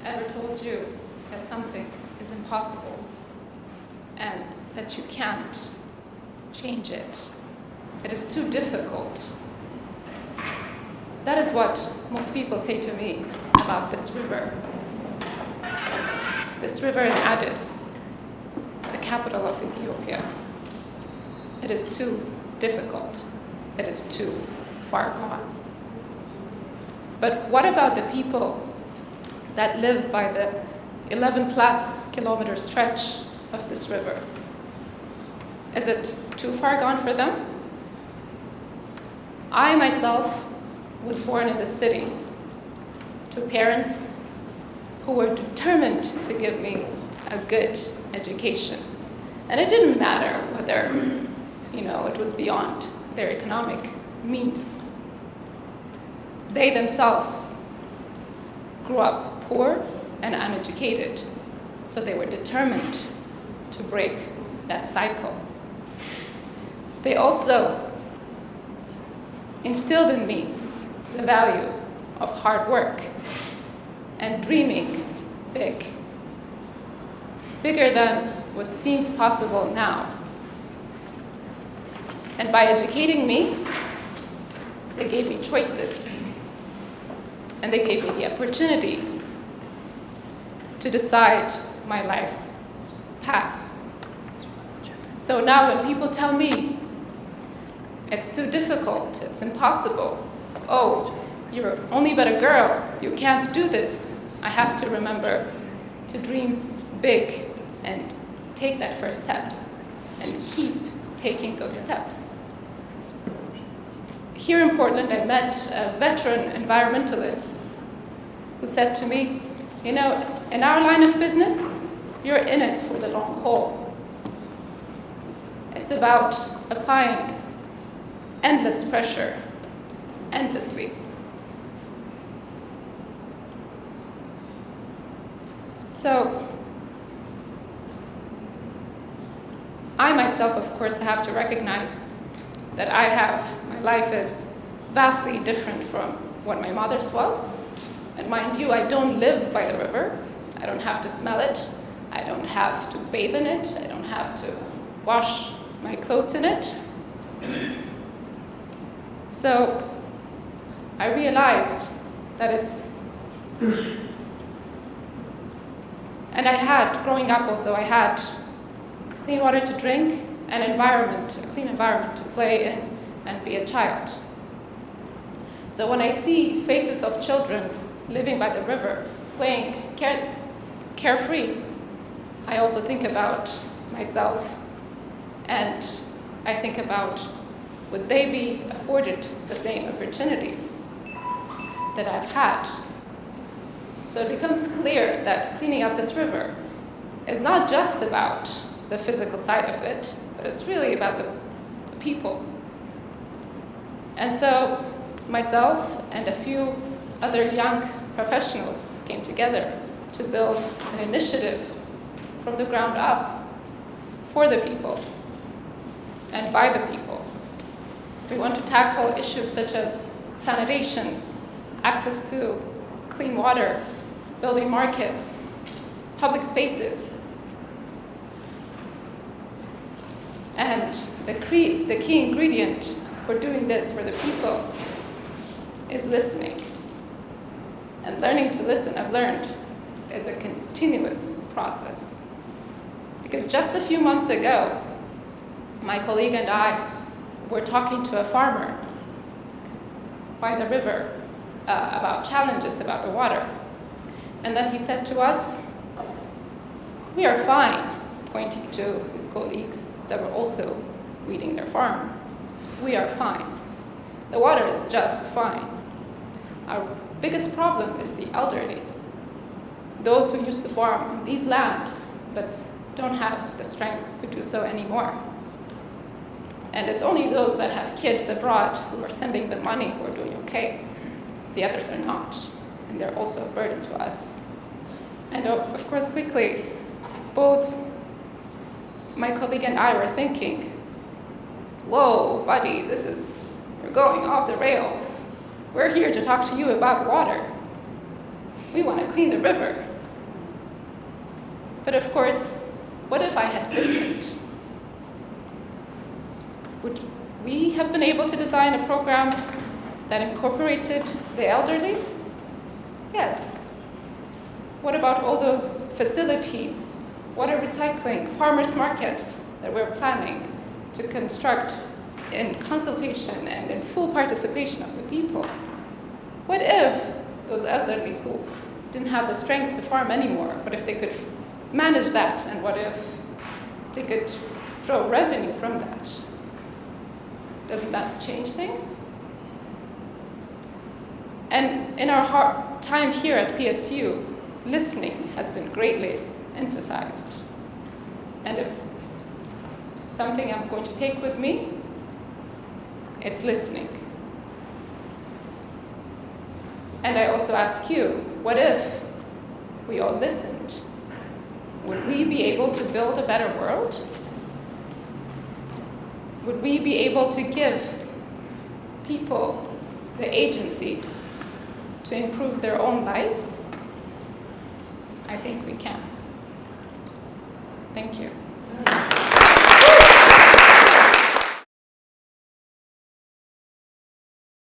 ever told you that something is impossible and that you can't change it? It is too difficult. That is what most people say to me about this river. This river in Addis, the capital of Ethiopia. It is too difficult. It is too far gone. But what about the people that live by the 11+ kilometer stretch of this river? Is it too far gone for them? I myself was born in the city to parents who were determined to give me a good education. And it didn't matter whether, it was beyond their economic means. They themselves grew up poor and uneducated, so they were determined to break that cycle. They also instilled in me the value of hard work and dreaming big, bigger than what seems possible now. And by educating me, they gave me choices, and they gave me the opportunity to decide my life's path. So now when people tell me it's too difficult, it's impossible, oh, you're only but a girl, you can't do this, I have to remember to dream big and take that first step and keep taking those steps. Here in Portland, I met a veteran environmentalist who said to me, in our line of business, you're in it for the long haul. It's about applying endless pressure, endlessly. So, I myself, of course, have to recognize that my life is vastly different from what my mother's was. And mind you, I don't live by the river. I don't have to smell it. I don't have to bathe in it. I don't have to wash my clothes in it. So I realized that growing up also, I had clean water to drink, a clean environment to play in and be a child. So when I see faces of children living by the river, playing carefree, I also think about myself, and I think about, would they be afforded the same opportunities that I've had? So it becomes clear that cleaning up this river is not just about the physical side of it, but it's really about the people. And so myself and a few other young professionals came together to build an initiative from the ground up for the people and by the people. We want to tackle issues such as sanitation, access to clean water, building markets, public spaces. And the key ingredient for doing this for the people is listening. And learning to listen, I've learned, is a continuous process. Because just a few months ago, my colleague and I were talking to a farmer by the river about challenges about the water. And then he said to us, "We are fine," pointing to his colleagues that were also weeding their farm. "We are fine. The water is just fine. Our biggest problem is the elderly, those who used to farm on these lands but don't have the strength to do so anymore. And it's only those that have kids abroad who are sending them money who are doing okay. The others are not, and they're also a burden to us." And of course, quickly, both my colleague and I were thinking, "Whoa, buddy, you're going off the rails. We're here to talk to you about water. We want to clean the river. But of course, what if I had listened? Would we have been able to design a program that incorporated the elderly? Yes. What about all those facilities, water recycling, farmers markets that we're planning to construct in consultation and in full participation of the people? What if those elderly who didn't have the strength to farm anymore, what if they could manage that, and what if they could draw revenue from that? Doesn't that change things? And in our time here at PSU, listening has been greatly emphasized. And if something I'm going to take with me, it's listening. And I also ask you, what if we all listened? Would we be able to build a better world? Would we be able to give people the agency to improve their own lives? I think we can. Thank you.